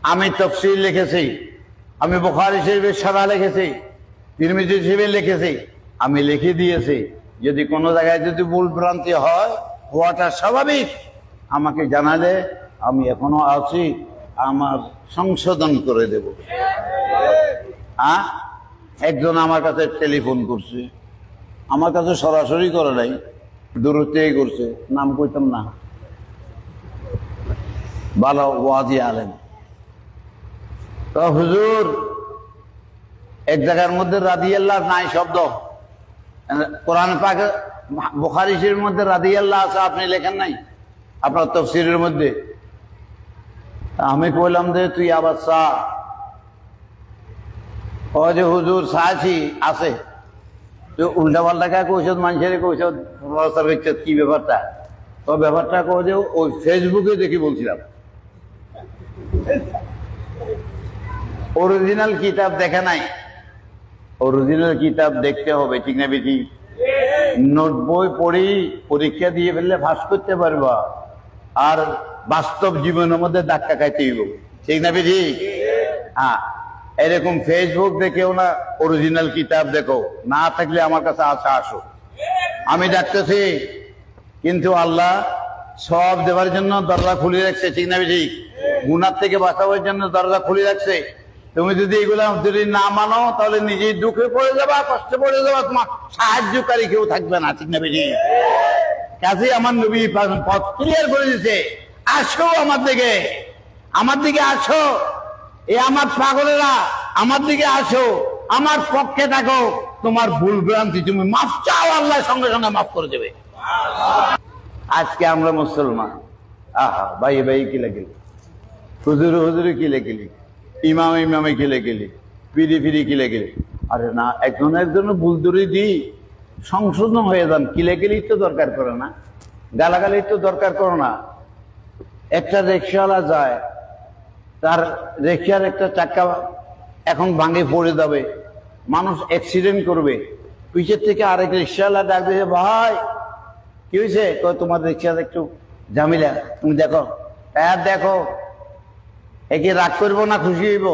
আমি তাফসীর লিখেছি, আমি বুখারী শরীফের শারহ লিখেছি, তিরমিজি শরীফে লিখেছি, আমি লিখে দিয়েছি। যদি কোনো জায়গায় যদি ভুল ভ্রান্তি হয়, হওয়াটা স্বাভাবিক, আমাকে জানালে আমি এখনো আছি, আমার সংশোধন করে দেব। একজন আমার কাছে টেলিফোন করছে, আমার কাছে সরাসরি করে নাই, দূরত্বেই করছে, নাম কইতাম না, ভালো ওয়াজি আলেম। তো হুজুর, এক জায়গার মধ্যে রাদিয়াল্লাহ নাই শব্দ, কোরআন পাক বুখারী শরীফের মধ্যে রাদিয়াল্লাহ আছে, আপনি লেখেন নাই আপনার তাফসীরের মধ্যে। আমি কইলাম যে তুই আবার চা, ও যে হুজুর চাচ্ছি আছে, তুই উল্টা পাল্টা কা কৌশল মানুষের কৌশল প্রচার করছে, কি ব্যাপারটা? তো ব্যাপারটা কো যে ওই ফেসবুকে দেখি বলছিলাম, অরিজিনাল কিতাব দেখে নাই। অরিজিনাল কিতাব দেখতে হবে, ঠিক না বেটি? নোট বই পড়ি পরীক্ষা দিয়ে ফেললে পাস করতে পারবা, আর বাস্তব জীবনের মধ্যে ধাক্কা খাইতে হইব, ঠিক না বেটি? হ্যাঁ, এরকম ফেসবুক দেখেও না, অরিজিনাল কিতাব দেখো, না থাকলে আমার কাছে আসো, আমি ডাকতেছি। কিন্তু আল্লাহ সব দেওয়ার জন্য দরজা খুলে রাখছে, ঠিক না বেটি? গুনার থেকে বাঁচাবার জন্য দরজা খুলে রাখছে। তুমি যদি এগুলা যদি না মানো, তাহলে নিজেই দুঃখে পড়ে যাবা, কষ্টে পড়ে যাবা, তোমার সাহায্যকারী কেউ থাকবে না, ঠিক না বেটি? কাজে আমার নবী পথ ক্লিয়ার করে দিচ্ছে, আসো আমার দিকে, আমার দিকে আসো, এ আমার পাগলেরা, আমার দিকে আসো, আমার পক্ষে থাকো, তোমার ভুল ভ্রান্তি তুমি মাফ চাও, আল্লাহ সঙ্গে সঙ্গে মাফ করে দেবে। আজকে আমরা মুসলমান, আহা ভাই ভাই কি লেগেলি, হুজুরে হুজুরে কি লেগেলি, ইমামে ইমামে কি লেগেলি, পিড়ি ফিরি কি লেগেলি। আরে না, একজনের জন্য ভুল ধরে দিই, সংশোধন হয়ে যান, কি লেগেলি তো দরকার করে না, গালাগালি তো দরকার করো না। একটা রিক্সাওয়ালা যায়, তার রিক্সার একটা চাক্কা এখন ভাঙে পড়ে যাবে, মানুষ অ্যাক্সিডেন্ট করবে, পিছের থেকে আরেক রিক্সাওয়ালা ডাক দিয়েছে, ভাই কি হয়েছে? তোমার রিক্সার একটু ঝামেলা, তুমি দেখো, দেখো, একে রাগ করবো না খুশি হইব?